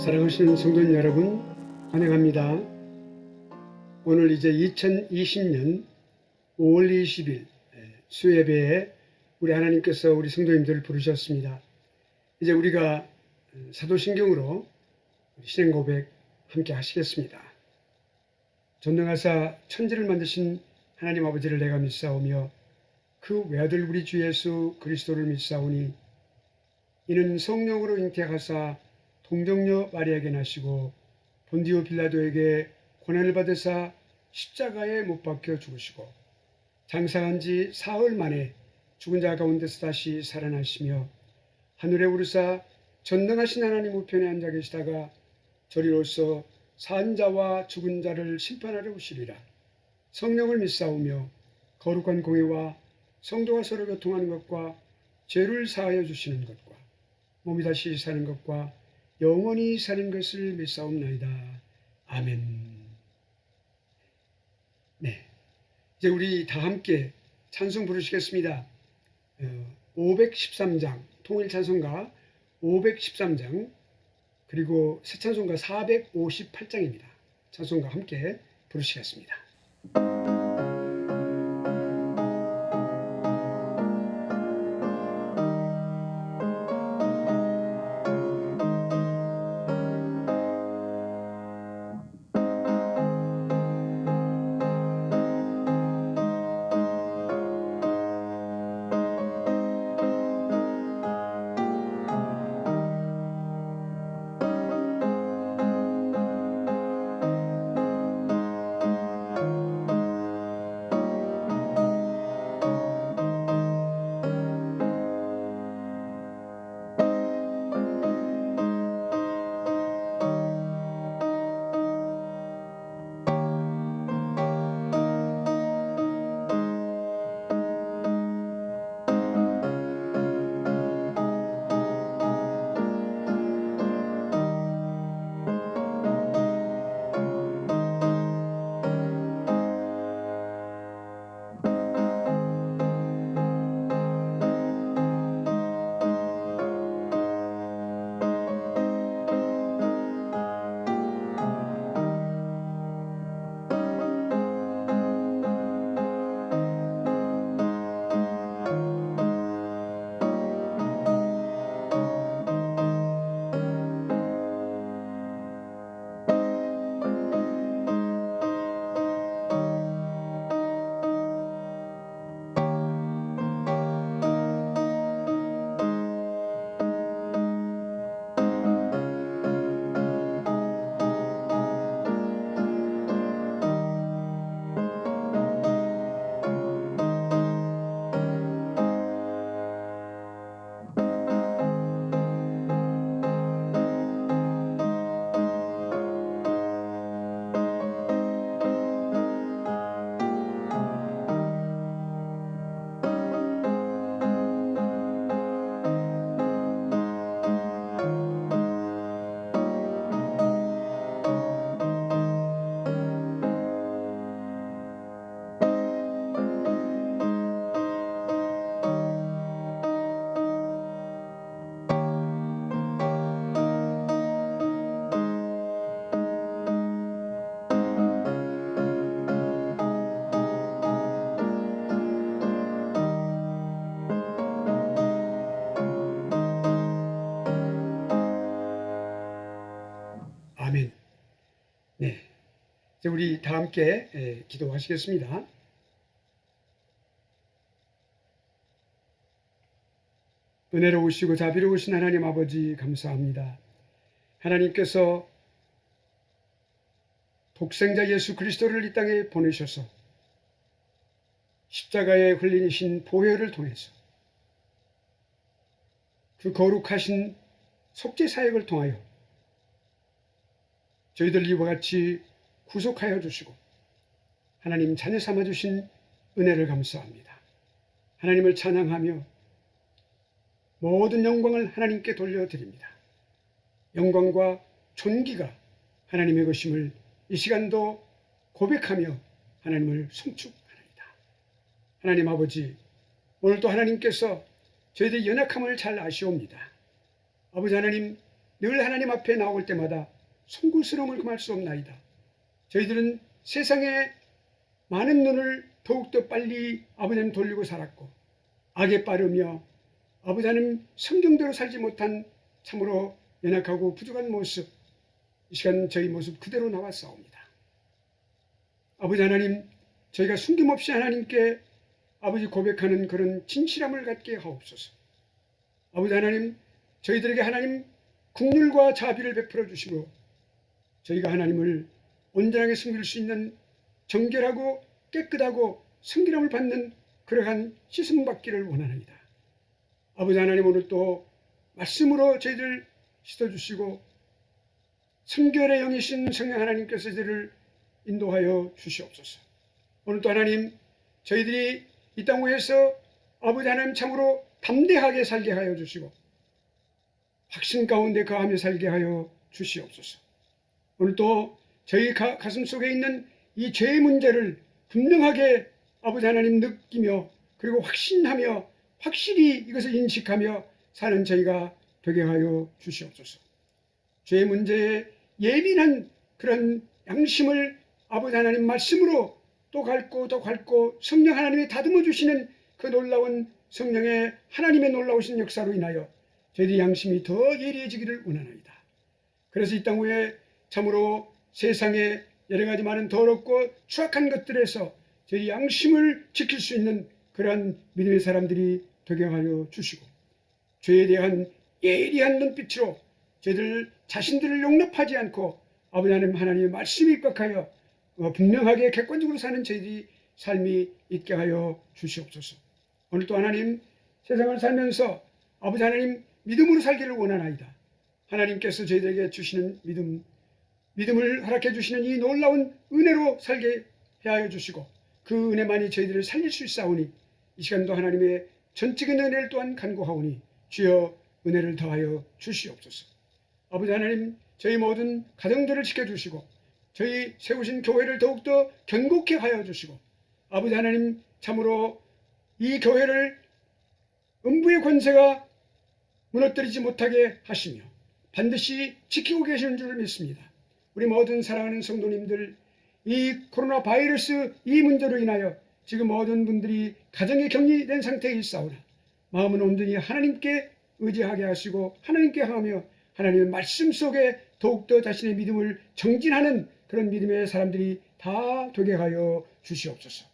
사랑하시는 성도님 여러분, 환영합니다. 오늘 이제 2020년 5월 20일 수예배에 우리 하나님께서 우리 성도님들을 부르셨습니다. 이제 우리가 사도신경으로 신앙 고백 함께 하시겠습니다. 전능하사 천지를 만드신 하나님 아버지를 내가 믿사오며 그 외아들 우리 주 예수 그리스도를 믿사오니 이는 성령으로 잉태하사 동정녀 마리아에게 나시고 본디오 빌라도에게 고난을 받으사 십자가에 못 박혀 죽으시고 장사한 지 사흘 만에 죽은 자 가운데서 다시 살아나시며 하늘에 오르사 전능하신 하나님 우편에 앉아 계시다가 저리로서 산 자와 죽은 자를 심판하러 오시리라. 성령을 믿사오며 거룩한 공회와 성도가 서로 교통하는 것과 죄를 사하여 주시는 것과 몸이 다시 사는 것과 영원히 사는 것을 믿사옵나이다. 아멘. 네, 이제 우리 다 함께 찬송 부르시겠습니다. 513장 통일 찬송가 513장 그리고 새 찬송가 458장입니다. 찬송가 함께 부르시겠습니다. 아멘. 네, 이제 우리 다 함께 기도하시겠습니다. 은혜로우시고 자비로우신 하나님 아버지 감사합니다. 하나님께서 독생자 예수 그리스도를 이 땅에 보내셔서 십자가에 흘리신 보혈을 통해서 그 거룩하신 속죄 사역을 통하여 저희들 이와 같이 구속하여 주시고 하나님 자녀 삼아 주신 은혜를 감사합니다. 하나님을 찬양하며 모든 영광을 하나님께 돌려드립니다. 영광과 존귀가 하나님의 것임을 이 시간도 고백하며 하나님을 송축하나이다. 하나님 아버지, 오늘도 하나님께서 저희들의 연약함을 잘 아시옵니다. 아버지 하나님, 늘 하나님 앞에 나올 때마다 송구스러움을 금할 수 없나이다. 저희들은 세상에 많은 눈을 더욱더 빨리 아버지 하나님 돌리고 살았고 악에 빠르며 아버지 하나님 성경대로 살지 못한 참으로 연약하고 부족한 모습, 이 시간 저희 모습 그대로 나왔사옵니다. 아버지 하나님, 저희가 숨김없이 하나님께 아버지 고백하는 그런 진실함을 갖게 하옵소서. 아버지 하나님, 저희들에게 하나님 긍휼과 자비를 베풀어 주시고 저희가 하나님을 온전하게 섬길 수 있는 정결하고 깨끗하고 성결함을 받는 그러한 씻음 받기를 원하나이다. 아버지 하나님, 오늘 또 말씀으로 저희들 씻어주시고 성결의 영이신 성령 하나님께서 저희를 인도하여 주시옵소서. 오늘 또 하나님, 저희들이 이 땅 위에서 아버지 하나님 참으로 담대하게 살게 하여 주시고 확신 가운데 거하며 살게 하여 주시옵소서. 오늘 또 저희 가슴 속에 있는 이 죄의 문제를 분명하게 아버지 하나님 느끼며 그리고 확신하며 확실히 이것을 인식하며 사는 저희가 되게 하여 주시옵소서. 죄의 문제에 예민한 그런 양심을 아버지 하나님 말씀으로 또 갈고 또 갈고 성령 하나님이 다듬어 주시는 그 놀라운 성령의 하나님의 놀라우신 역사로 인하여 저희들의 양심이 더 예리해지기를 원하나이다. 그래서 이 땅 위에 참으로 세상에 여러 가지 많은 더럽고 추악한 것들에서 저희 양심을 지킬 수 있는 그러한 믿음의 사람들이 되게 하여 주시고 죄에 대한 예리한 눈빛으로 저희들 자신들을 용납하지 않고 아버지 하나님의 말씀에 입각하여 분명하게 객관적으로 사는 저희들이 삶이 있게 하여 주시옵소서. 오늘 또 하나님, 세상을 살면서 아버지 하나님 믿음으로 살기를 원하나이다. 하나님께서 저희들에게 주시는 믿음을 허락해 주시는 이 놀라운 은혜로 살게 하여 주시고 그 은혜만이 저희들을 살릴 수 있사오니 이 시간도 하나님의 전적인 은혜를 또한 간구하오니 주여 은혜를 더하여 주시옵소서. 아버지 하나님, 저희 모든 가정들을 지켜주시고 저희 세우신 교회를 더욱더 견고케 하여 주시고 아버지 하나님, 참으로 이 교회를 음부의 권세가 무너뜨리지 못하게 하시며 반드시 지키고 계시는 줄 믿습니다. 우리 모든 사랑하는 성도님들, 이 코로나 바이러스 이 문제로 인하여 지금 모든 분들이 가정에 격리된 상태에 있사오나 마음은 온전히 하나님께 의지하게 하시고 하나님께 하며 하나님의 말씀 속에 더욱더 자신의 믿음을 정진하는 그런 믿음의 사람들이 다 되게 하여 주시옵소서.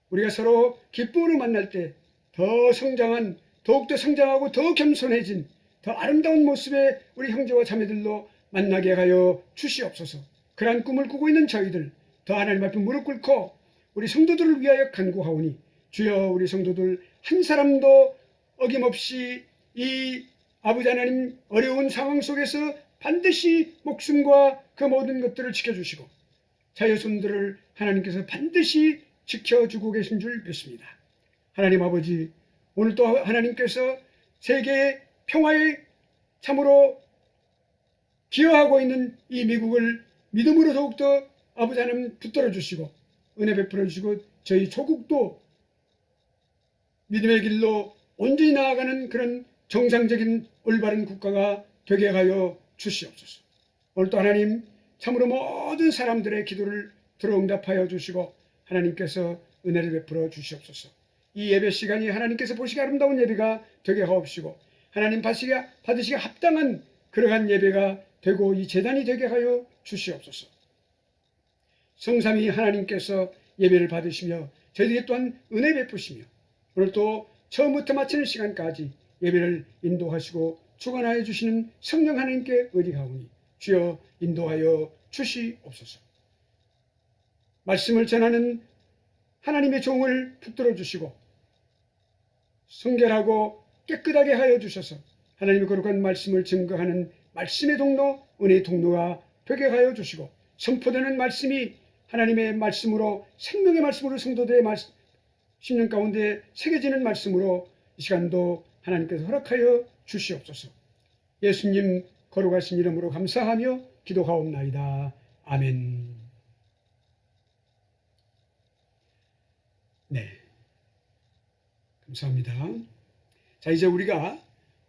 우리가 서로 기쁨으로 만날 때 더 성장한, 더욱더 성장하고 더 겸손해진 더 아름다운 모습의 우리 형제와 자매들로 만나게 하여 주시옵소서. 그러한 꿈을 꾸고 있는 저희들 더 하나님 앞에 무릎 꿇고 우리 성도들을 위하여 간구하오니 주여 우리 성도들 한 사람도 어김없이 이 아버지 하나님 어려운 상황 속에서 반드시 목숨과 그 모든 것들을 지켜주시고 자녀손들을 하나님께서 반드시 지켜주고 계신 줄 믿습니다. 하나님 아버지, 오늘 또 하나님께서 세계의 평화에 참으로 기여하고 있는 이 미국을 믿음으로 더욱더 아버지 하나님 붙들어 주시고 은혜 베풀어 주시고 저희 조국도 믿음의 길로 온전히 나아가는 그런 정상적인 올바른 국가가 되게 하여 주시옵소서. 오늘 또 하나님, 참으로 모든 사람들의 기도를 들어 응답하여 주시고 하나님께서 은혜를 베풀어 주시옵소서. 이 예배 시간이 하나님께서 보시기 아름다운 예배가 되게 하옵시고 하나님 받으시기 합당한 그러한 예배가 되고 이 제단이 되게 하여 주시옵소서. 성삼위 하나님께서 예배를 받으시며 저희들이 또한 은혜 베푸시며 오늘 또 처음부터 마치는 시간까지 예배를 인도하시고 주관하여 주시는 성령 하나님께 의지하오니 주여 인도하여 주시옵소서. 말씀을 전하는 하나님의 종을 붙들어 주시고 성결하고 깨끗하게 하여 주셔서 하나님의 거룩한 말씀을 증거하는 말씀의 통로, 은혜의 통로가 되게 하여 주시고 선포되는 말씀이 하나님의 말씀으로 생명의 말씀으로 성도들의 심령 가운데 새겨지는 말씀으로 이 시간도 하나님께서 허락하여 주시옵소서. 예수님 거룩하신 이름으로 감사하며 기도하옵나이다. 아멘. 네, 감사합니다. 자, 이제 우리가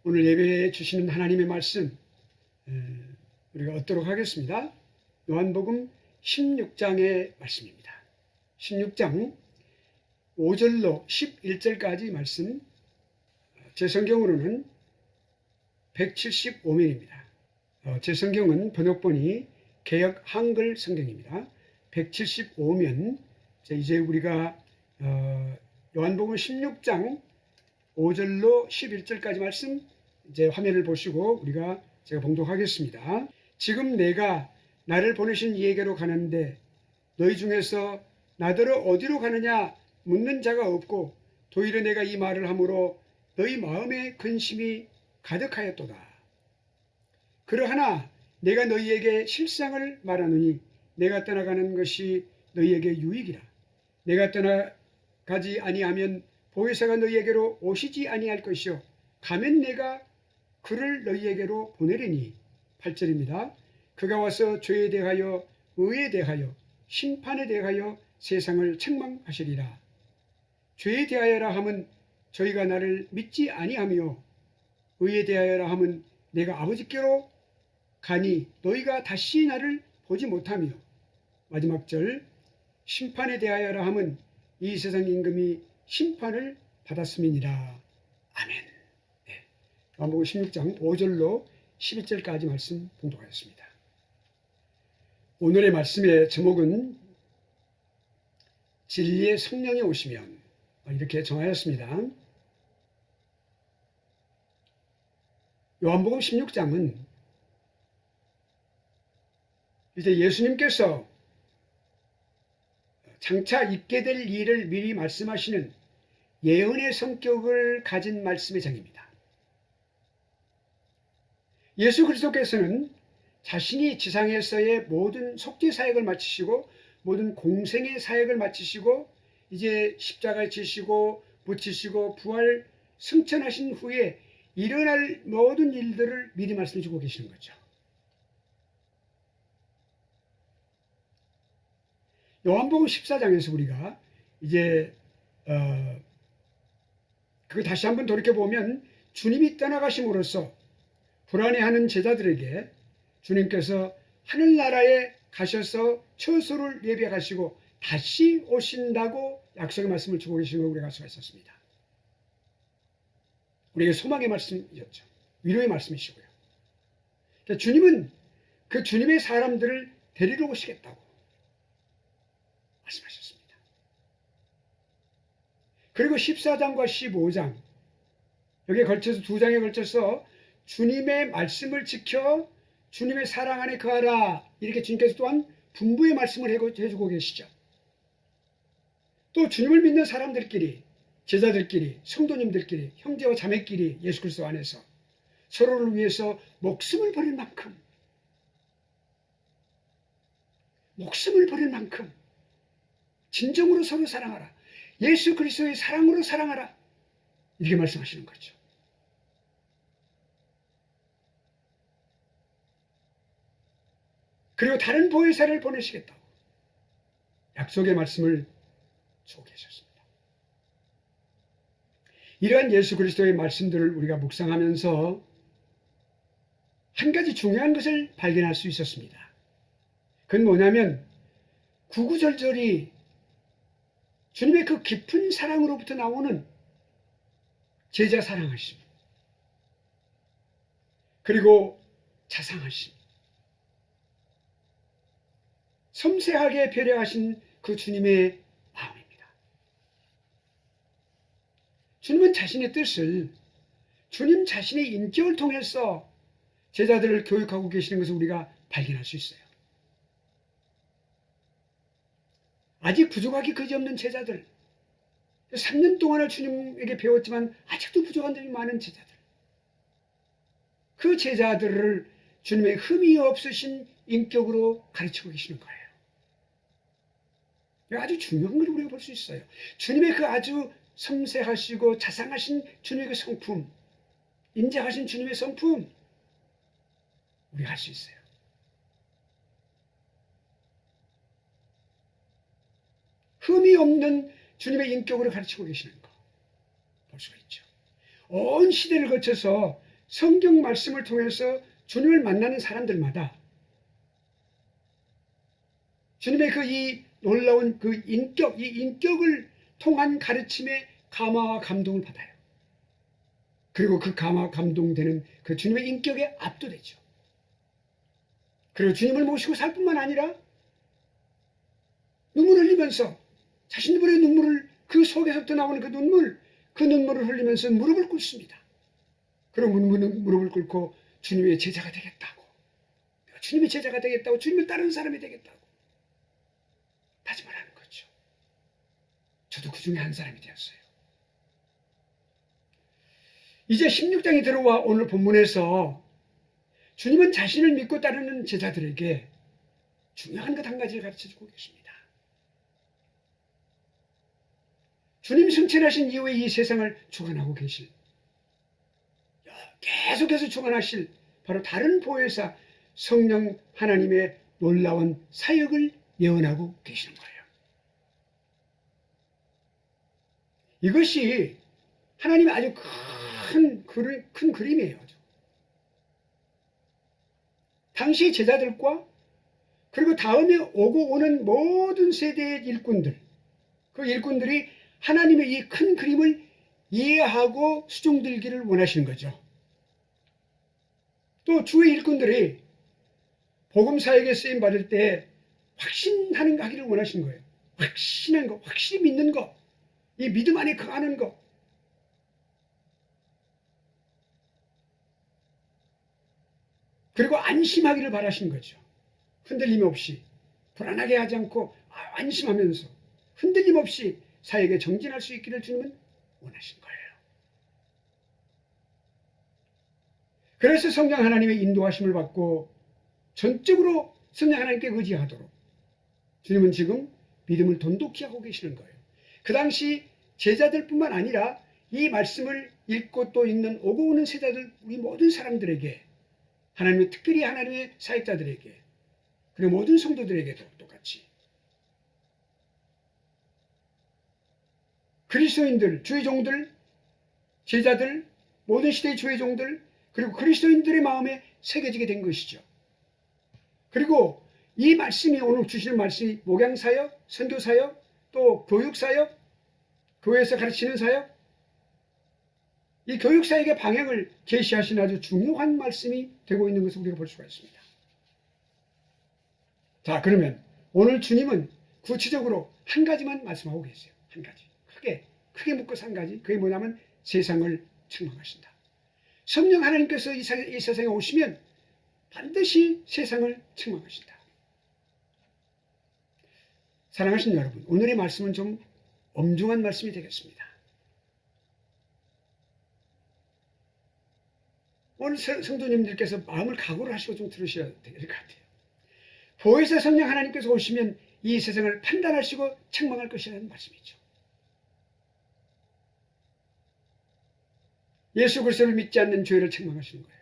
오늘 예배해 주시는 하나님의 말씀, 우리가 얻도록 하겠습니다. 요한복음 16장의 말씀입니다. 16장 5절로 11절까지 말씀, 제 성경으로는 175면입니다. 제 성경은 번역본이 개역 한글 성경입니다. 175면, 이제 우리가 요한복음 16장 5절로 11절까지 말씀, 이제 화면을 보시고 제가 봉독하겠습니다. 지금 내가 나를 보내신 이에게로 가는데 너희 중에서 나더러 어디로 가느냐 묻는 자가 없고, 도리어 내가 이 말을 함으로 너희 마음에 근심이 가득하였도다. 그러하나 내가 너희에게 실상을 말하노니 내가 떠나가는 것이 너희에게 유익이라. 내가 떠나가지 아니하면 보혜사가 너희에게로 오시지 아니할 것이요 가면 내가 그를 너희에게로 보내리니. 8절입니다. 그가 와서 죄에 대하여 의에 대하여 심판에 대하여 세상을 책망하시리라. 죄에 대하여라 함은 저희가 나를 믿지 아니하며, 의에 대하여라 함은 내가 아버지께로 가니 너희가 다시 나를 보지 못하며, 마지막 절 심판에 대하여라 함은 이 세상 임금이 심판을 받았음이니라. 아멘. 요한복음 16장 5절로 12절까지 말씀 봉독하였습니다. 오늘의 말씀의 제목은 진리의 성령이 오시면, 이렇게 정하였습니다. 요한복음 16장은 이제 예수님께서 장차 있게 될 일을 미리 말씀하시는 예언의 성격을 가진 말씀의 장입니다. 예수 그리스도께서는 자신이 지상에서의 모든 속죄 사역을 마치시고 모든 공생의 사역을 마치시고 이제 십자가에 지시고 붙이시고 부활 승천하신 후에 일어날 모든 일들을 미리 말씀해 주고 계시는 거죠. 요한복음 14장에서 우리가 이제 그거 다시 한번 돌이켜보면, 주님이 떠나가심으로써 불안해하는 제자들에게 주님께서 하늘나라에 가셔서 처소를 예비하시고 다시 오신다고 약속의 말씀을 주고 계시는 걸 우리가 알 수가 있었습니다. 우리에게 소망의 말씀이었죠. 위로의 말씀이시고요. 그러니까 주님은 그 주님의 사람들을 데리러 오시겠다고 말씀하셨습니다. 그리고 14장과 15장, 여기에 걸쳐서 두 장에 걸쳐서 주님의 말씀을 지켜 주님의 사랑 안에 거하라, 이렇게 주님께서 또한 분부의 말씀을 해주고 계시죠. 또 주님을 믿는 사람들끼리, 제자들끼리, 성도님들끼리, 형제와 자매끼리 예수 그리스도 안에서 서로를 위해서 목숨을 버릴 만큼 진정으로 서로 사랑하라, 예수 그리스도의 사랑으로 사랑하라, 이렇게 말씀하시는 거죠. 그리고 다른 보혜사를 보내시겠다고 약속의 말씀을 주고 계셨습니다. 이러한 예수 그리스도의 말씀들을 우리가 묵상하면서 한 가지 중요한 것을 발견할 수 있었습니다. 그건 뭐냐면, 구구절절이 주님의 그 깊은 사랑으로부터 나오는 제자 사랑하심, 그리고 자상하심, 섬세하게 배려하신 그 주님의 마음입니다. 주님은 자신의 뜻을, 주님 자신의 인격을 통해서 제자들을 교육하고 계시는 것을 우리가 발견할 수 있어요. 아직 부족하기 그지없는 제자들, 3년 동안을 주님에게 배웠지만 아직도 부족한 점이 많은 제자들, 그 제자들을 주님의 흠이 없으신 인격으로 가르치고 계시는 거예요. 아주 중요한 걸 우리가 볼 수 있어요. 주님의 그 아주 섬세하시고 자상하신 주님의 그 성품, 인자하신 주님의 성품, 우리가 알 수 있어요. 흠이 없는 주님의 인격으로 가르치고 계시는 거 볼 수가 있죠. 온 시대를 거쳐서 성경 말씀을 통해서 주님을 만나는 사람들마다 주님의 그 이 놀라운 그 인격, 이 인격을 통한 가르침에 감화와 감동을 받아요. 그리고 그 감화 감동되는 그 주님의 인격에 압도되죠. 그리고 주님을 모시고 살 뿐만 아니라 눈물 흘리면서 자신들의 눈물을 그 속에서부터 나오는 그 눈물을 흘리면서 무릎을 꿇습니다. 그리고 무릎을 꿇고 주님의 제자가 되겠다고, 내가 주님의 제자가 되겠다고, 주님을 따르는 사람이 되겠다고 다짐을 하는 거죠. 저도 그 중에 한 사람이 되었어요. 이제 16장이 들어와 오늘 본문에서 주님은 자신을 믿고 따르는 제자들에게 중요한 것 한 가지를 가르쳐주고 계십니다. 주님 승천하신 이후에 이 세상을 주관하고 계실, 계속해서 주관하실 바로 다른 보혜사 성령 하나님의 놀라운 사역을 예언하고 계시는 거예요. 이것이 하나님의 아주 큰 그림이에요. 당시 제자들과 그리고 다음에 오고 오는 모든 세대의 일꾼들, 그 일꾼들이 하나님의 이 큰 그림을 이해하고 수종들기를 원하시는 거죠. 또 주의 일꾼들이 복음 사역에 쓰임 받을 때 하기를 원하시는 거예요. 확신한 거, 확실히 믿는 거, 이 믿음 안에 거하는 거. 그리고 안심하기를 바라시는 거죠. 흔들림 없이, 불안하게 하지 않고 안심하면서 흔들림 없이 사역에 정진할 수 있기를 주님은 원하신 거예요. 그래서 성령 하나님의 인도하심을 받고 전적으로 성령 하나님께 의지하도록 주님은 지금 믿음을 돈독히 하고 계시는 거예요. 그 당시 제자들뿐만 아니라 이 말씀을 읽고 또 읽는 오고 오는 세자들, 우리 모든 사람들에게, 하나님의 특별히 하나님의 사역자들에게, 그리고 모든 성도들에게도 똑같이 그리스도인들, 주의 종들, 제자들, 모든 시대의 주의 종들, 그리고 그리스도인들의 마음에 새겨지게 된 것이죠. 그리고 이 말씀이 오늘 주시는 말씀이 목양사역, 선교사역, 또 교육사역, 교회에서 가르치는 사역, 이 교육사역의 방향을 제시하신 아주 중요한 말씀이 되고 있는 것을 우리가 볼 수가 있습니다. 자, 그러면 오늘 주님은 구체적으로 한 가지만 말씀하고 계세요. 한 가지. 크게 묶어서 한 가지. 그게 뭐냐면 세상을 책망하신다. 성령 하나님께서 이 세상에 오시면 반드시 세상을 책망하신다. 사랑하신 여러분, 오늘의 말씀은 좀 엄중한 말씀이 되겠습니다. 오늘 성도님들께서 마음을 각오를 하시고 좀 들으셔야 될 것 같아요. 보혜사 성령 하나님께서 오시면 이 세상을 판단하시고 책망할 것이라는 말씀이죠. 예수 그리스도를 믿지 않는 죄를 책망하시는 거예요.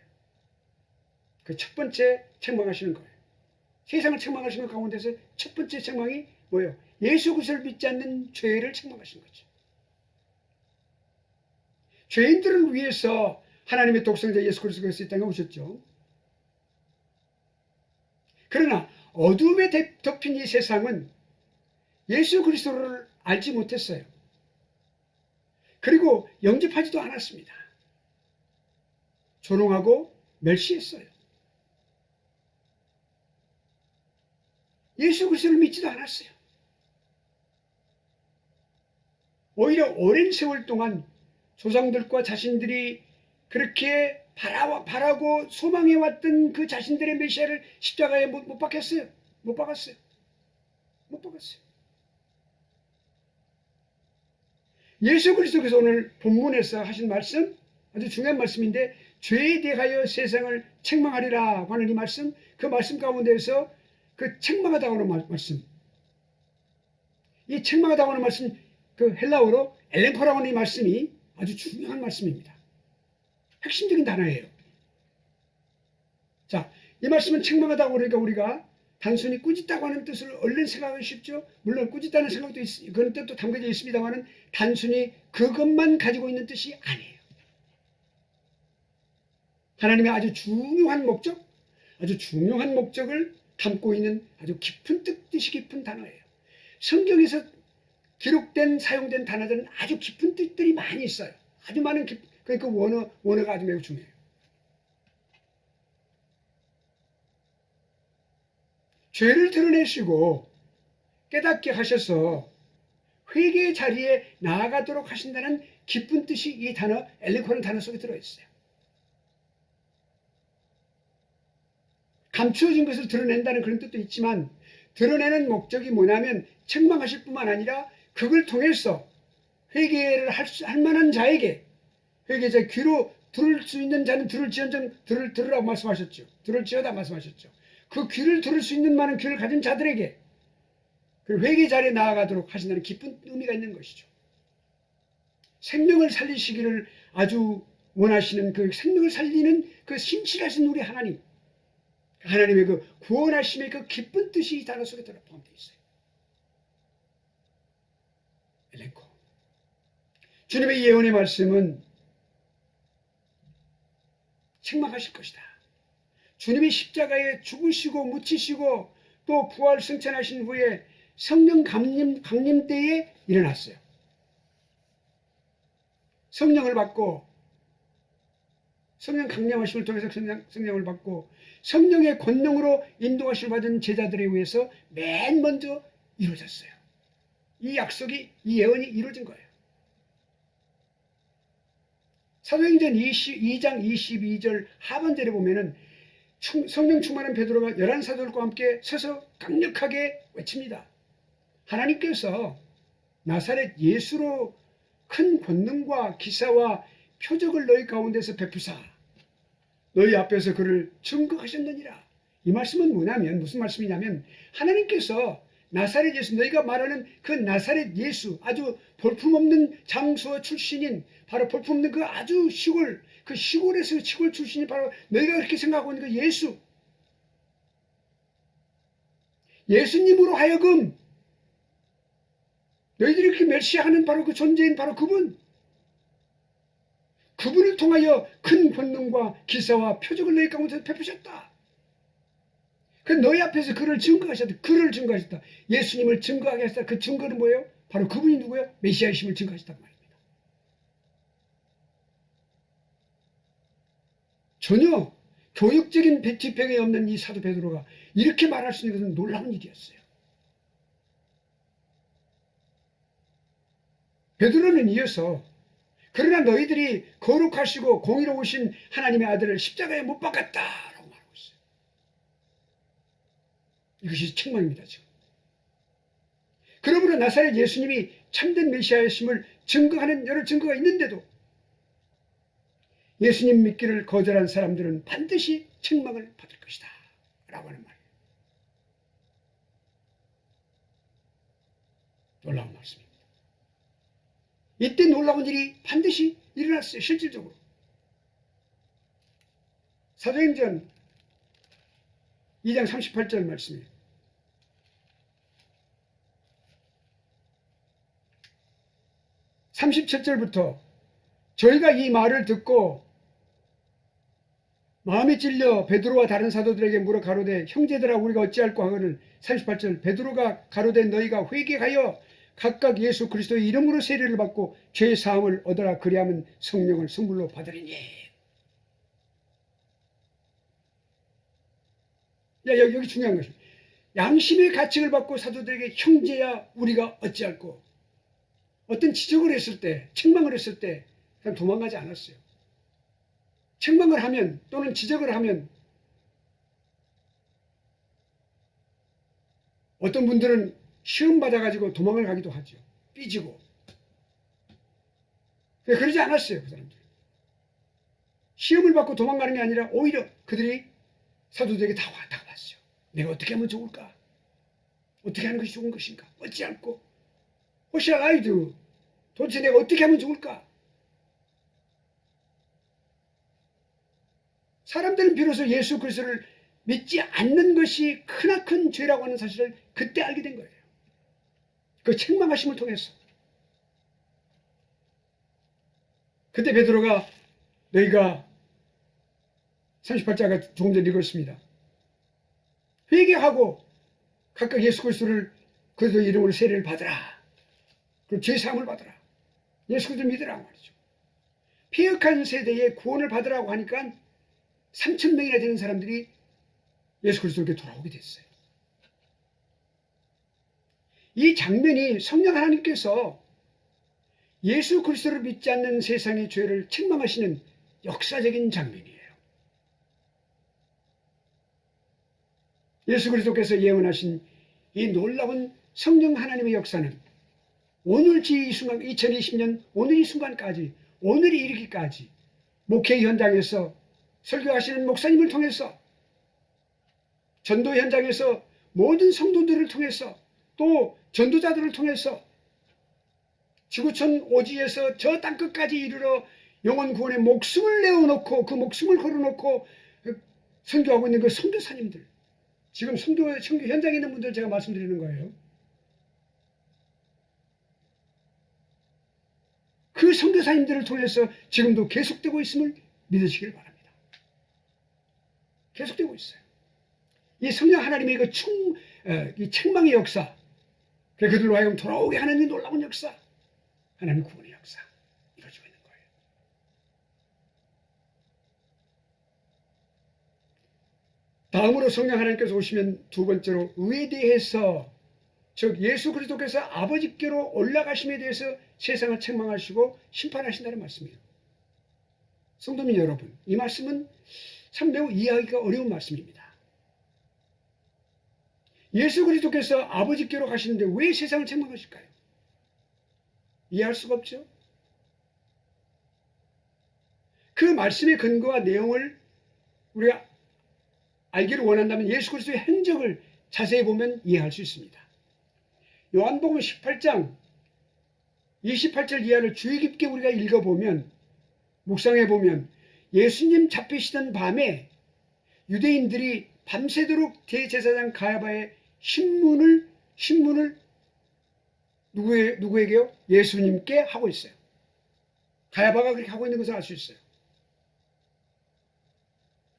그 첫 번째 책망하시는 거예요. 세상을 책망하시는 가운데서 첫 번째 책망이 뭐예요? 예수 그리스도를 믿지 않는 죄를 책망하시는 거죠. 죄인들을 위해서 하나님의 독생자 예수 그리스도가 이 땅에 오셨죠. 그러나 어둠에 덮인 이 세상은 예수 그리스도를 알지 못했어요. 그리고 영접하지도 않았습니다. 조롱하고 멸시했어요. 예수 그리스도를 믿지도 않았어요. 오히려 오랜 세월 동안 조상들과 자신들이 그렇게 바라고 소망해왔던 그 자신들의 메시아를 십자가에 못 박혔어요. 못 박았어요. 예수 그리스도께서 오늘 본문에서 하신 말씀, 아주 중요한 말씀인데, 죄에 대하여 세상을 책망하리라 하는 이 말씀, 그 말씀 가운데에서 그 책망하다고 하는 말씀, 이 책망하다고 하는 말씀, 그 헬라어로 엘렌코라고 하는 이 말씀이 아주 중요한 말씀입니다. 핵심적인 단어예요. 자, 이 말씀은 책망하다고 그러니까 우리가 단순히 꾸짖다고 하는 뜻을 얼른 생각하기 쉽죠. 물론 꾸짖다는 생각도 그런 뜻도 담겨져 있습니다만 단순히 그것만 가지고 있는 뜻이 아니에요. 하나님의 아주 중요한 목적을 담고 있는 아주 깊은 뜻이 깊은 단어예요. 성경에서 기록된 사용된 단어들은 아주 깊은 뜻들이 많이 있어요. 아주 많은 그러니까 원어가 아주 매우 중요해요. 죄를 드러내시고 깨닫게 하셔서 회개의 자리에 나아가도록 하신다는 깊은 뜻이 이 단어 엘리코라는 단어 속에 들어있어요. 감추어진 것을 드러낸다는 그런 뜻도 있지만 드러내는 목적이 뭐냐면 책망하실 뿐만 아니라 그걸 통해서 회개를 할 만한 자에게 회개자 귀로 들을 수 있는 자는 들을지언정 들으라고 말씀하셨죠. 들을지어다 말씀하셨죠. 그 귀를 들을 수 있는 많은 귀를 가진 자들에게 그 회개 자리에 나아가도록 하신다는 깊은 의미가 있는 것이죠. 생명을 살리시기를 아주 원하시는 그 생명을 살리는 그 신실하신 우리 하나님, 하나님의 그 구원하심의 그 깊은 뜻이 이 단어 속에 들어 포함되어 있어요. 엘렌코. 주님의 예언의 말씀은 책망하실 것이다. 주님이 십자가에 죽으시고 묻히시고 또 부활 승천하신 후에 성령 강림 때에 일어났어요. 성령을 받고 성령 강림하심을 통해서 성령을 받고 성령의 권능으로 인도하심을 받은 제자들에 의해서 맨 먼저 이루어졌어요. 이 약속이 이 예언이 이루어진 거예요. 사도행전 2장 22절 하반절에 보면은 성령 충만한 베드로가 11사도들과 함께 서서 강력하게 외칩니다. 하나님께서 나사렛 예수로 큰 권능과 기사와 표적을 너희 가운데서 베푸사 너희 앞에서 그를 증거하셨느니라. 이 말씀은 뭐냐면 무슨 말씀이냐면 하나님께서 나사렛 예수 너희가 말하는 그 나사렛 예수 아주 볼품없는 장소 출신인 바로 볼품없는 그 아주 시골 그 시골에서 시골 출신이 바로 너희가 그렇게 생각하고 있는 그 예수님으로 하여금 너희들이 이렇게 멸시하는 바로 그 존재인 바로 그분을 통하여 큰 권능과 기사와 표적을 너희 가운데서 베푸셨다. 그 너희 앞에서 그를 증거하셨다. 예수님을 증거하게 하셨다. 그 증거는 뭐예요? 바로 그분이 누구예요? 메시아이심을 증거하셨단 말입니다. 전혀 교육적인 지평이 없는 이 사도 베드로가 이렇게 말할 수 있는 것은 놀라운 일이었어요. 베드로는 이어서 그러나 너희들이 거룩하시고 공의로우신 하나님의 아들을 십자가에 못 박았다라고 말하고 있어요. 이것이 책망입니다. 지금. 그러므로 나사렛 예수님이 참된 메시아이심을 증거하는 여러 증거가 있는데도 예수님 믿기를 거절한 사람들은 반드시 책망을 받을 것이다 라고 하는 말이에요. 놀라운 말씀입니다. 이때 놀라운 일이 반드시 일어났어요. 실질적으로. 사도행전 2장 38절 말씀이에요. 37절부터 저희가 이 말을 듣고 마음이 찔려 베드로와 다른 사도들에게 물어 가로되 형제들아 우리가 어찌할꼬 하거늘 38절 베드로가 가로되 너희가 회개하여 각각 예수 그리스도의 이름으로 세례를 받고 죄 사함을 얻어라 그리하면 성령을 선물로 받으리니. 여기 중요한 것입니다. 양심의 가책을 받고 사도들에게 형제야 우리가 어찌할꼬 어떤 지적을 했을 때 책망을 했을 때 그냥 도망가지 않았어요. 책망을 하면 또는 지적을 하면 어떤 분들은 시험 받아가지고 도망을 가기도 하죠. 삐지고. 그러지 않았어요. 그 사람들. 시험을 받고 도망가는 게 아니라 오히려 그들이 사도들에게 다가왔어요. 내가 어떻게 하면 좋을까? 어떻게 하는 것이 좋은 것인가? 어찌할꼬? What shall I do? 도대체 내가 어떻게 하면 좋을까? 사람들은 비로소 예수 그리스도를 믿지 않는 것이 크나큰 죄라고 하는 사실을 그때 알게 된 거예요. 그 책망하심을 통해서. 그때 베드로가 너희가 38장가 조금 전에 읽었습니다. 회개하고 각각 예수 그리스도를 그리스도 이름으로 세례를 받으라. 그리고 죄사함을 받으라. 예수 그리스도 믿으라 말이죠. 폐역한 세대에 구원을 받으라고 하니까 3,000명이나 되는 사람들이 예수 그리스도에게 돌아오게 됐어요. 이 장면이 성령 하나님께서 예수 그리스도를 믿지 않는 세상의 죄를 책망하시는 역사적인 장면이에요. 예수 그리스도께서 예언하신 이 놀라운 성령 하나님의 역사는 오늘 이 순간, 2020년 오늘 이 순간까지, 오늘이 이르기까지 목회 현장에서 설교하시는 목사님을 통해서, 전도 현장에서 모든 성도들을 통해서, 또 전도자들을 통해서 지구촌 오지에서 저 땅끝까지 이르러 영혼 구원에 목숨을 내어놓고 그 목숨을 걸어놓고 선교하고 있는 그 선교사님들, 지금 선교 현장에 있는 분들 제가 말씀드리는 거예요. 그 선교사님들을 통해서 지금도 계속되고 있음을 믿으시길 바랍니다. 계속되고 있어요. 이 성령 하나님의 이 책망의 역사, 그들로 하여금 돌아오게 하는 이 놀라운 역사, 하나님 구원의 역사 이루어지고 있는 거예요. 다음으로 성령 하나님께서 오시면 두 번째로 의에 대해서, 즉 예수 그리스도께서 아버지께로 올라가심에 대해서 세상을 책망하시고 심판하신다는 말씀이에요. 성도님 여러분, 이 말씀은 참 매우 이해하기가 어려운 말씀입니다. 예수 그리스도께서 아버지께로 가시는데 왜 세상을 책망하실까요? 이해할 수가 없죠. 그 말씀의 근거와 내용을 우리가 알기를 원한다면 예수 그리스도의 행적을 자세히 보면 이해할 수 있습니다. 요한복음 18장 28절 이하를 주의 깊게 우리가 읽어보면, 묵상해보면 예수님 잡히시던 밤에 유대인들이 밤새도록 대제사장 가야바의 신문을 누구에게요? 예수님께 하고 있어요. 가야바가 그렇게 하고 있는 것을 알 수 있어요.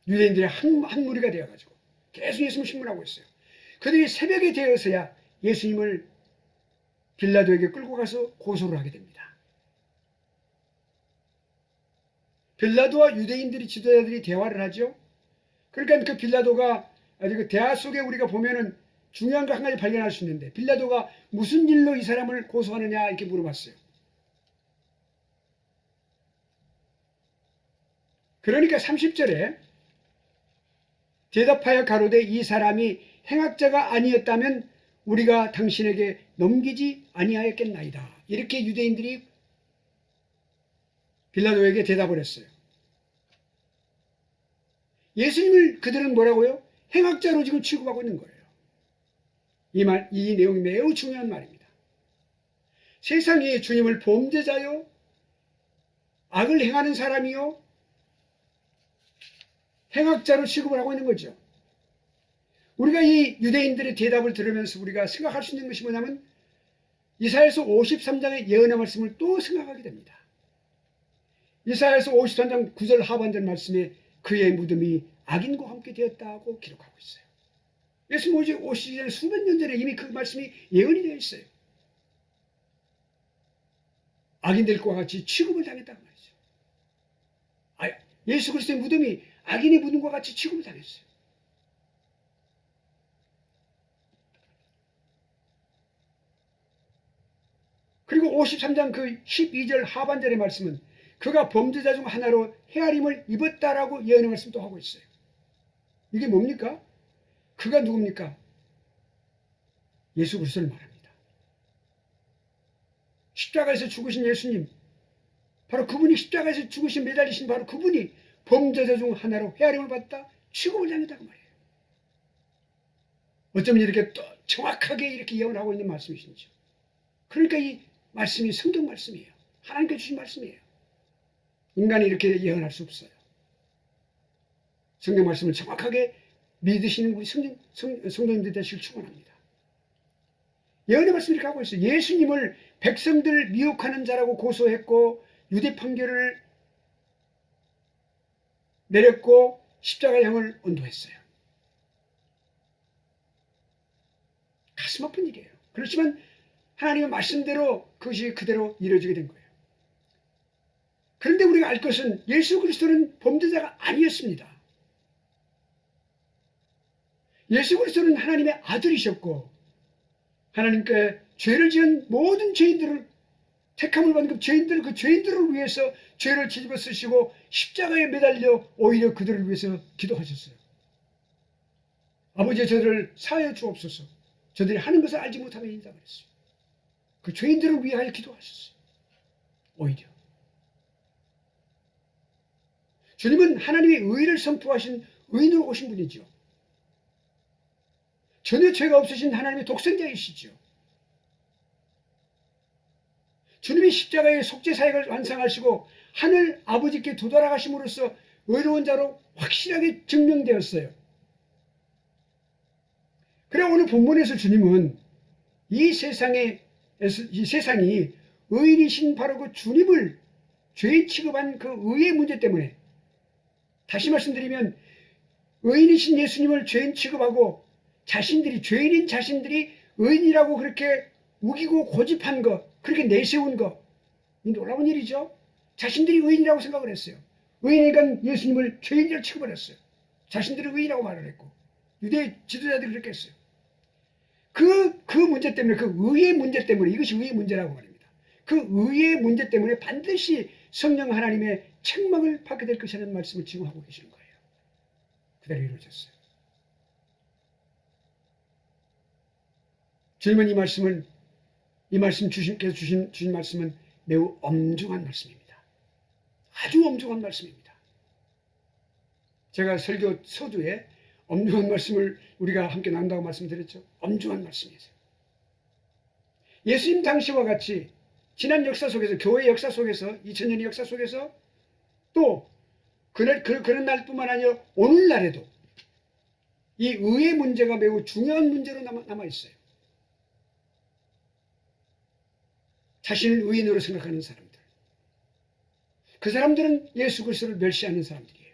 유대인들의 한 무리가 되어가지고 계속 예수님을 신문하고 있어요. 그들이 새벽에 되어서야 예수님을 빌라도에게 끌고 가서 고소를 하게 됩니다. 빌라도와 유대인들이, 지도자들이 대화를 하죠. 그러니까 그 빌라도가 그 대화 속에 우리가 보면은 중요한 거 한 가지 발견할 수 있는데, 빌라도가 무슨 일로 이 사람을 고소하느냐 이렇게 물어봤어요. 그러니까 30절에 대답하여 가로되 이 사람이 행악자가 아니었다면 우리가 당신에게 넘기지 아니하였겠나이다. 이렇게 유대인들이 빌라도에게 대답을 했어요. 예수님을 그들은 뭐라고요? 행악자로 지금 취급하고 있는 거예요. 이 내용이 매우 중요한 말입니다. 세상이 주님을 범죄자요, 악을 행하는 사람이요, 행악자로 취급을 하고 있는 거죠. 우리가 이 유대인들의 대답을 들으면서 우리가 생각할 수 있는 것이 뭐냐면, 이사야서 53장의 예언의 말씀을 또 생각하게 됩니다. 이사야서 53장 9절 하반절 말씀에 그의 무덤이 악인과 함께 되었다고 기록하고 있어요. 예수님 오시기 전에 수백 년 전에 이미 그 말씀이 예언이 되어 있어요. 악인들과 같이 취급을 당했다는 말이죠. 예수 그리스도의 무덤이 악인의 무덤과 같이 취급을 당했어요. 그리고 53장 그 12절 하반절의 말씀은 그가 범죄자 중 하나로 헤아림을 입었다라고 예언의 말씀도 하고 있어요. 이게 뭡니까? 그가 누굽니까? 예수 그리스도를 말합니다. 십자가에서 죽으신 예수님, 바로 그분이 십자가에서 죽으신, 매달리신 바로 그분이 범죄자 중 하나로 헤아림을 받다 취급을 당했다고 말이에요. 어쩌면 이렇게 또 정확하게 이렇게 예언하고 있는 말씀이신지요. 그러니까 이 말씀이 성경 말씀이에요. 하나님께 주신 말씀이에요. 인간이 이렇게 예언할 수 없어요. 성경 말씀을 정확하게 믿으시는 우리 성도님들 되시길 축원합니다. 예언의 말씀을 이렇게 하고 있어요. 예수님을 백성들을 미혹하는 자라고 고소했고 유대 판결을 내렸고 십자가 향을 언도했어요. 가슴 아픈 일이에요. 그렇지만 하나님의 말씀대로 그것이 그대로 이루어지게 된 거예요. 그런데 우리가 알 것은 예수 그리스도는 범죄자가 아니었습니다. 예수 그리스도는 하나님의 아들이셨고 하나님께 죄를 지은 모든 죄인들을 택함을 받은 그 죄인들을 위해서 죄를 뒤집어 쓰시고 십자가에 매달려 오히려 그들을 위해서 기도하셨어요. 아버지 저들을 사하여 주옵소서. 저들이 하는 것을 알지 못하면이다 그랬어요. 그 죄인들을 위하여 기도하셨어요. 오히려 주님은 하나님의 의를 선포하신 의인으로 오신 분이죠. 전혀 죄가 없으신 하나님의 독생자이시죠. 주님이 십자가의 속죄 사역을 완성하시고 하늘 아버지께 도달하심으로써 의로운 자로 확실하게 증명되었어요. 그래 오늘 본문에서 주님은 이 세상이 의인이신 바로 그 주님을 죄인 취급한 그 의의 문제 때문에, 다시 말씀드리면 의인이신 예수님을 죄인 취급하고 죄인인 자신들이 의인이라고 그렇게 우기고 고집한 것, 그렇게 내세운 것, 이 놀라운 일이죠. 자신들이 의인이라고 생각을 했어요. 의인이니까 예수님을 죄인이라고 취급을 했어요. 자신들이 의인이라고 말을 했고 유대 지도자들이 그렇게 했어요. 그 문제 때문에, 그 의의 문제 때문에, 이것이 의의 문제라고 말합니다. 그 의의 문제 때문에 반드시 성령 하나님의 책망을 받게 될 것이라는 말씀을 지금 하고 계시는 거예요. 그대로 이루어졌어요. 주님은 이 말씀 주님께서 주신 말씀은 매우 엄중한 말씀입니다. 아주 엄중한 말씀입니다. 제가 설교 서두에 엄중한 말씀을 우리가 함께 나눈다고 말씀드렸죠. 엄중한 말씀이에요. 예수님 당시와 같이 지난 역사 속에서, 교회 역사 속에서, 2000년의 역사 속에서 또 그런 날뿐만 아니라 오늘날에도 이 의의 문제가 매우 중요한 문제로 남아있어요. 자신을 의인으로 생각하는 사람들, 그 사람들은 예수 그리스도를 멸시하는 사람들이에요.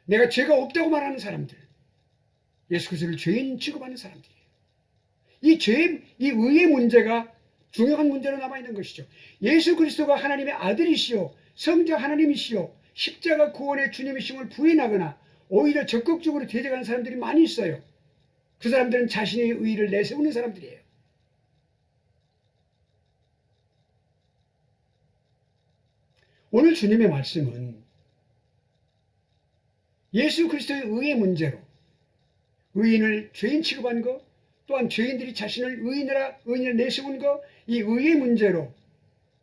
내가 죄가 없다고 말하는 사람들, 예수 그리스도를 죄인 취급하는 사람들이에요. 이 의의 문제가 중요한 문제로 남아있는 것이죠. 예수 그리스도가 하나님의 아들이시오, 성자 하나님이시오, 십자가 구원의 주님이심을 부인하거나 오히려 적극적으로 대적하는 사람들이 많이 있어요. 그 사람들은 자신의 의의를 내세우는 사람들이에요. 오늘 주님의 말씀은 예수 그리스도의 의의 문제로 의인을 죄인 취급한 것, 또한 죄인들이 자신을 의인을 내세운 것, 이 의의 문제로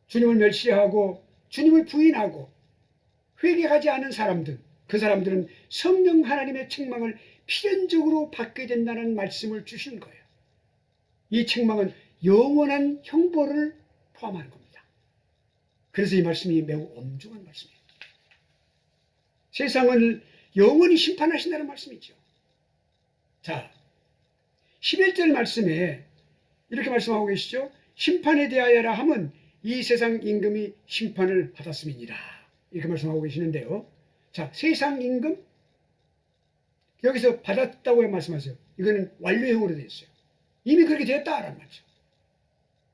주님을 멸시하고 주님을 부인하고 회개하지 않은 사람들, 그 사람들은 성령 하나님의 책망을 필연적으로 받게 된다는 말씀을 주신 거예요. 이 책망은 영원한 형벌을 포함하는 겁니다. 그래서 이 말씀이 매우 엄중한 말씀이에요. 세상을 영원히 심판하신다는 말씀이죠. 자, 11절 말씀에 이렇게 말씀하고 계시죠. 심판에 대하여라 함은 이 세상 임금이 심판을 받았음이니라. 이렇게 말씀하고 계시는데요. 자, 세상 임금? 여기서 받았다고 말씀하세요. 이거는 완료형으로 되어 있어요. 이미 그렇게 되었다라는 말이죠.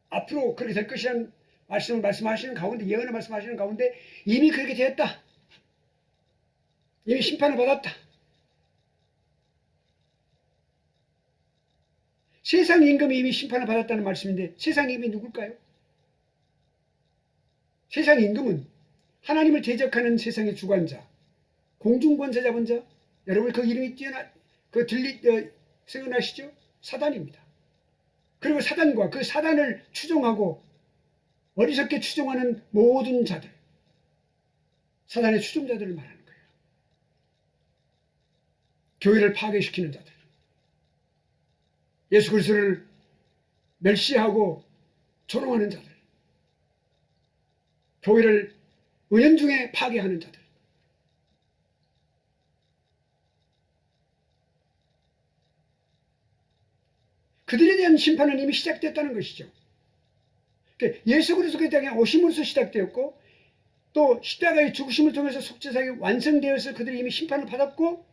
앞으로 그렇게 될 것이라는 말씀을 말씀하시는 가운데, 예언을 말씀하시는 가운데 이미 그렇게 되었다. 이미 심판을 받았다. 세상 임금이 이미 심판을 받았다는 말씀인데 세상 임금이 누굴까요? 세상 임금은 하나님을 대적하는 세상의 주관자, 공중권세 잡은 자, 여러분 그 이름이 생각나시죠? 사단입니다. 그리고 사단과 그 사단을 추종하고 어리석게 추종하는 모든 자들, 사단의 추종자들을 말하는 거예요. 교회를 파괴시키는 자들, 예수 그리스도를 멸시하고 조롱하는 자들, 교회를 은연중에 파괴하는 자들, 그들에 대한 심판은 이미 시작됐다는 것이죠. 그러니까 예수 그리스도의 땅에 오심으로써 시작되었고 또 십자가의 죽으심을 통해서 속죄사역이 완성되어서 그들이 이미 심판을 받았고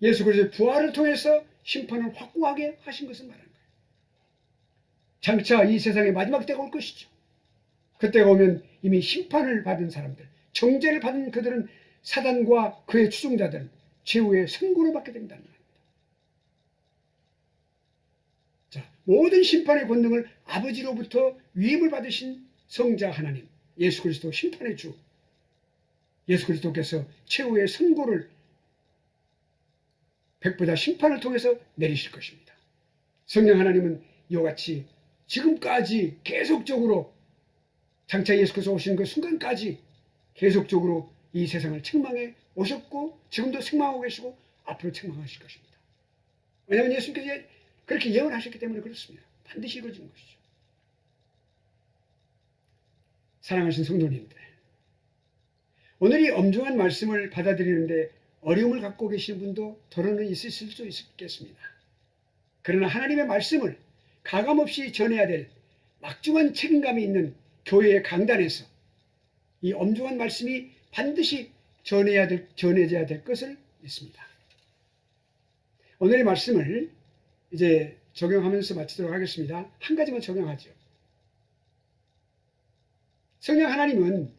예수 그리스도의 부활을 통해서 심판을 확고하게 하신 것을 말하는 거예요. 장차 이 세상의 마지막 때가 올 것이죠. 그때가 오면 이미 심판을 받은 사람들, 정죄를 받은 그들은 사단과 그의 추종자들은 최후의 선고를 받게 된다는 말입니다. 자, 모든 심판의 권능을 아버지로부터 위임을 받으신 성자 하나님, 예수 그리스도 심판의 주, 예수 그리스도께서 최후의 선고를 백보다 심판을 통해서 내리실 것입니다. 성령 하나님은 이와 같이 지금까지 계속적으로 장차 예수께서 오시는 그 순간까지 계속적으로 이 세상을 책망해 오셨고 지금도 책망하고 계시고 앞으로 책망하실 것입니다. 왜냐하면 예수님께서 그렇게 예언하셨기 때문에 그렇습니다. 반드시 이루어지는 것이죠. 사랑하신 성도님들, 오늘 이 엄중한 말씀을 받아들이는데 어려움을 갖고 계시는 분도 더러는 있을 수 있겠습니다. 그러나 하나님의 말씀을 가감없이 전해야 될 막중한 책임감이 있는 교회의 강단에서 이 엄중한 말씀이 반드시 전해져야 될 것을 믿습니다. 오늘의 말씀을 이제 적용하면서 마치도록 하겠습니다. 한 가지만 적용하죠. 성령 하나님은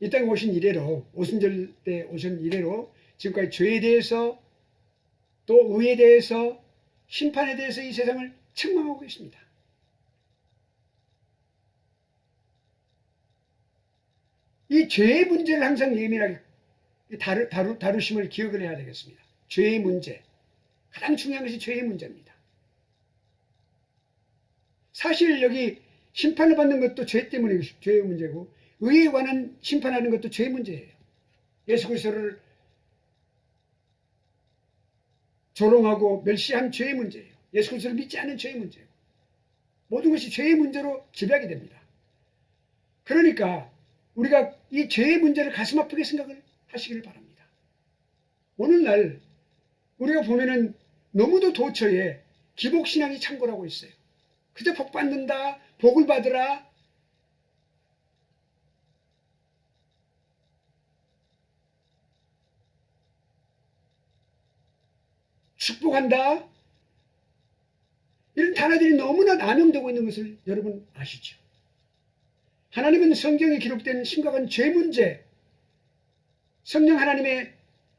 이 땅에 오신 이래로 오순절 때 오신 이래로 지금까지 죄에 대해서 또 의에 대해서 심판에 대해서 이 세상을 책망하고 계십니다. 이 죄의 문제를 항상 예민하게 다루심을 기억을 해야 되겠습니다. 죄의 문제. 가장 중요한 것이 죄의 문제입니다. 사실 여기 심판을 받는 것도 죄 때문에 죄의 문제고 의에 관한 심판하는 것도 죄의 문제예요. 예수 그리스도를 조롱하고 멸시한 죄의 문제예요. 예수 그리스도를 믿지 않은 죄의 문제예요. 모든 것이 죄의 문제로 지배하게 됩니다. 그러니까 우리가 이 죄의 문제를 가슴 아프게 생각을 하시기를 바랍니다. 오늘날 우리가 보면은 너무도 도처에 기복신앙이 창궐하고 있어요. 그저 복 받는다, 복을 받으라, 축복한다, 이런 단어들이 너무나 남용되고 있는 것을 여러분 아시죠? 하나님은 성경에 기록된 심각한 죄 문제, 성령 하나님의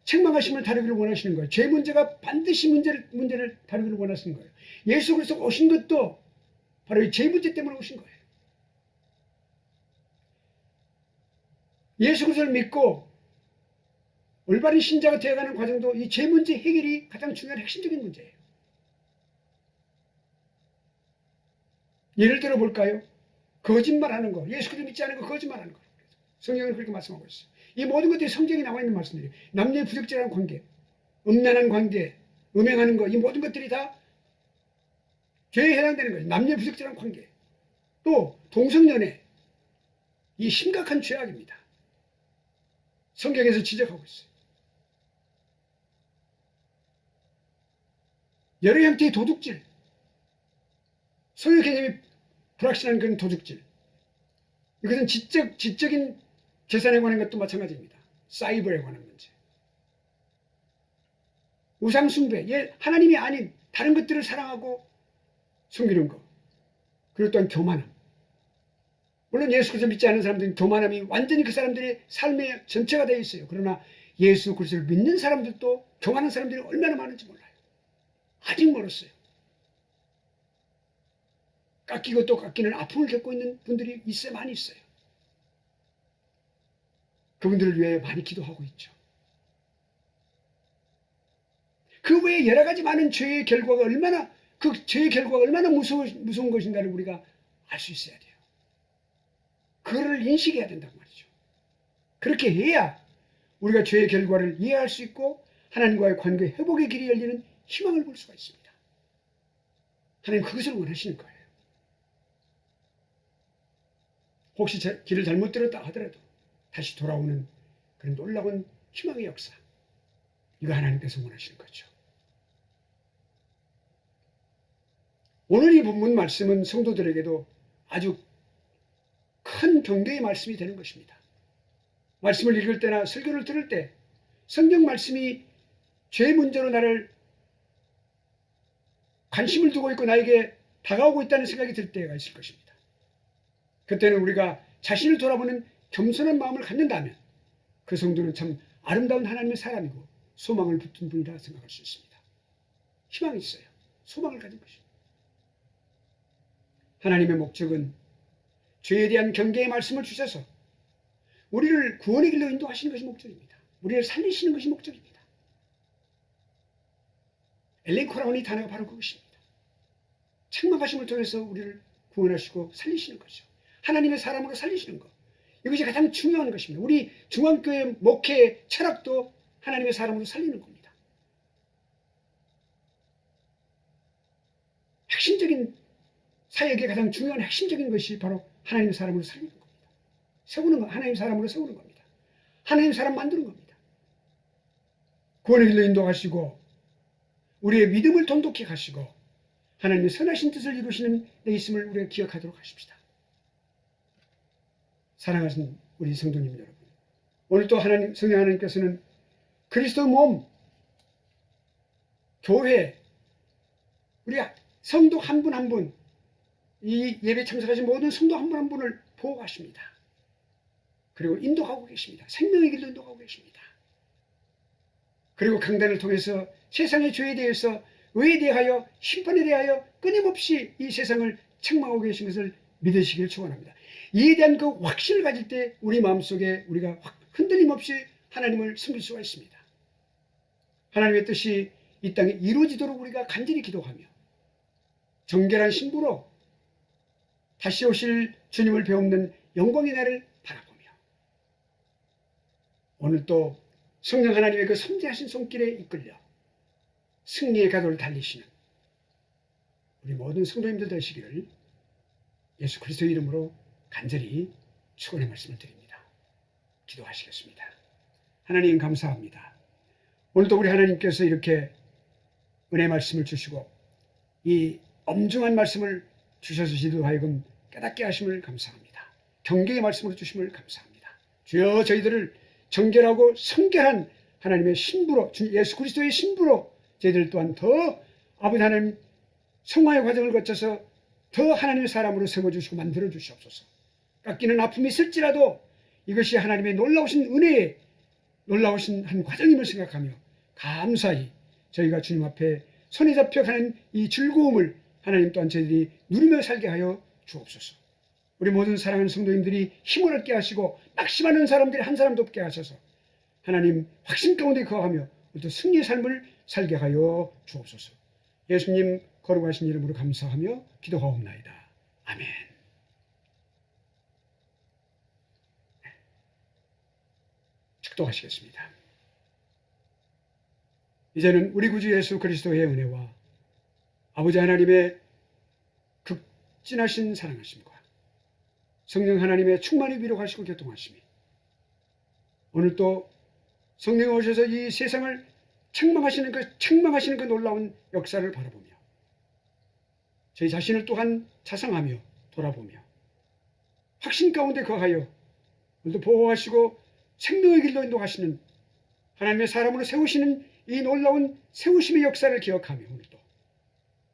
책망하심을 다루기를 원하시는 거예요. 죄 문제가 반드시 문제를 다루기를 원하시는 거예요. 예수 그리스도가 오신 것도 바로 이 죄 문제 때문에 오신 거예요. 예수 그리스도를 믿고 올바른 신자가 되어가는 과정도 이 죄 문제 해결이 가장 중요한 핵심적인 문제예요. 예를 들어 볼까요? 거짓말하는 거, 예수 그리스도 믿지 않은 거 거짓말하는 거. 성경은 그렇게 말씀하고 있어요. 이 모든 것들이 성경에 나와 있는 말씀들이에요. 남녀의 부적절한 관계, 음란한 관계, 음행하는 거, 이 모든 것들이 다 죄에 해당되는 거예요. 남녀의 부적절한 관계, 또 동성연애, 이 심각한 죄악입니다. 성경에서 지적하고 있어요. 여러 형태의 도둑질, 소유 개념이 불확실한 그런 도둑질, 이것은 지적인 재산에 관한 것도 마찬가지입니다. 사이버에 관한 문제. 우상숭배, 하나님이 아닌 다른 것들을 사랑하고 숨기는 것. 그리고 또한 교만함. 물론 예수 그리스도 믿지 않는 사람들은 교만함이 완전히 그 사람들의 삶의 전체가 되어 있어요. 그러나 예수 그리스도를 믿는 사람들도 교만한 사람들이 얼마나 많은지 몰라요. 아직 멀었어요. 깎이고 또 깎이는 아픔을 겪고 있는 분들이 많이 있어요. 그분들을 위해 많이 기도하고 있죠. 그 외에 여러 가지 많은 죄의 결과가 얼마나 무서운 것인가를 우리가 알 수 있어야 돼요. 그거를 인식해야 된다고 말이죠. 그렇게 해야 우리가 죄의 결과를 이해할 수 있고 하나님과의 관계 회복의 길이 열리는 희망을 볼 수가 있습니다. 하나님 그것을 원하시는 거예요. 혹시 길을 잘못 들었다 하더라도 다시 돌아오는 그런 놀라운 희망의 역사, 이거 하나님께서 원하시는 거죠. 오늘 이 본문 말씀은 성도들에게도 아주 큰 경계의 말씀이 되는 것입니다. 말씀을 읽을 때나 설교를 들을 때 성경 말씀이 죄 문제로 나를 관심을 두고 있고 나에게 다가오고 있다는 생각이 들 때가 있을 것입니다. 그때는 우리가 자신을 돌아보는 겸손한 마음을 갖는다면 그 성도는 참 아름다운 하나님의 사람이고 소망을 붙은 분이라 생각할 수 있습니다. 희망이 있어요. 소망을 가진 것입니다. 하나님의 목적은 죄에 대한 경계의 말씀을 주셔서 우리를 구원의 길로 인도하시는 것이 목적입니다. 우리를 살리시는 것이 목적입니다. 엘렌 코라운이 단어가 바로 그것입니다. 책망하심을 통해서 우리를 구원하시고 살리시는 거죠. 하나님의 사람으로 살리시는 것. 이것이 가장 중요한 것입니다. 우리 중앙교회 목회 철학도 하나님의 사람으로 살리는 겁니다. 핵심적인 사역의 가장 중요한 핵심적인 것이 바로 하나님의 사람으로 살리는 겁니다. 세우는 것, 하나님의 사람으로 세우는 겁니다. 하나님의 사람 만드는 겁니다. 구원의 길로 인도하시고 우리의 믿음을 돈독히 하시고 하나님의 선하신 뜻을 이루시는 데 있음을 우리가 기억하도록 하십시다. 사랑하신 우리 성도님 여러분, 오늘 또 성령 하나님께서는 그리스도 몸, 교회, 우리 성도 한 분 한 분, 이 예배 참석하신 모든 성도 한 분 한 분을 보호하십니다. 그리고 인도하고 계십니다. 생명의 길로 인도하고 계십니다. 그리고 강단을 통해서 세상의 죄에 대해서 의에 대하여 심판에 대하여 끊임없이 이 세상을 책망하고 계신 것을 믿으시기를 축원합니다. 이에 대한 그 확신을 가질 때 우리 마음속에 우리가 흔들림 없이 하나님을 섬길 수가 있습니다. 하나님의 뜻이 이 땅에 이루어지도록 우리가 간절히 기도하며 정결한 신부로 다시 오실 주님을 배움는 영광의 날을 바라보며 오늘 또 성령 하나님의 그 섬세하신 손길에 이끌려 승리의 가도를 달리시는 우리 모든 성도님들 되시기를 예수 그리스도의 이름으로 간절히 축원의 말씀을 드립니다. 기도하시겠습니다. 하나님 감사합니다. 오늘도 우리 하나님께서 이렇게 은혜 말씀을 주시고 이 엄중한 말씀을 주셔서 지도 하여금 깨닫게 하심을 감사합니다. 경계의 말씀을 주심을 감사합니다. 주여 저희들을 정결하고 성결한 하나님의 신부로 예수 그리스도의 신부로 저희들 또한 더 아버지 하나님 성화의 과정을 거쳐서 더 하나님의 사람으로 세워주시고 만들어 주시옵소서. 깎이는 아픔이 있을지라도 이것이 하나님의 놀라우신 은혜에 놀라우신 한 과정임을 생각하며 감사히 저희가 주님 앞에 손에 잡혀가는 이 즐거움을 하나님 또한 저희들이 누리며 살게 하여 주옵소서. 우리 모든 사랑하는 성도님들이 힘을 얻게 하시고 낙심하는 사람들이 한 사람도 없게 하셔서 하나님 확신 가운데 거하며 또 승리의 삶을 살게 하여 주옵소서. 예수님 거룩하신 이름으로 감사하며 기도하옵나이다. 아멘. 축도하시겠습니다. 이제는 우리 구주 예수 그리스도의 은혜와 아버지 하나님의 극진하신 사랑하심과 성령 하나님의 충만히 위로하시고 교통하심이 오늘 또 성령 오셔서 이 세상을 책망하시는 그 놀라운 역사를 바라보며 저희 자신을 또한 자상하며 돌아보며 확신 가운데 거하여 오늘도 보호하시고 생명의 길로 인도하시는 하나님의 사람으로 세우시는 이 놀라운 세우심의 역사를 기억하며 오늘도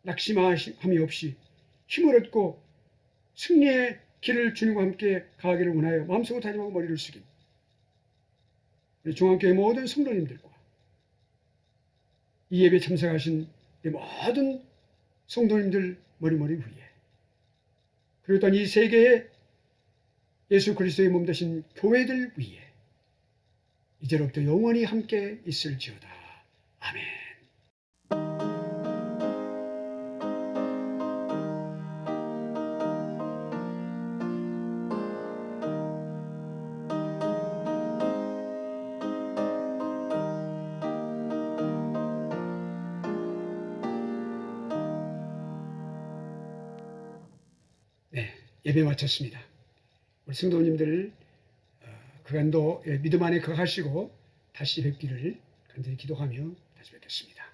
낙심함이 없이 힘을 얻고 승리의 길을 주님과 함께 가기를 원하여 마음속으로 다짐하고 머리를 숙인 우리 중앙교회 모든 성도님들과 이 예배에 참석하신 모든 성도님들 머리 위에 그리고 또한 이 세계의 예수 그리스도의 몸 되신 교회들 위에 이제로부터 영원히 함께 있을지어다. 아멘. 네, 예배 마쳤습니다. 우리 성도님들 그간도 믿음 안에 거하시고 다시 뵙기를 간절히 기도하며 다시 뵙겠습니다.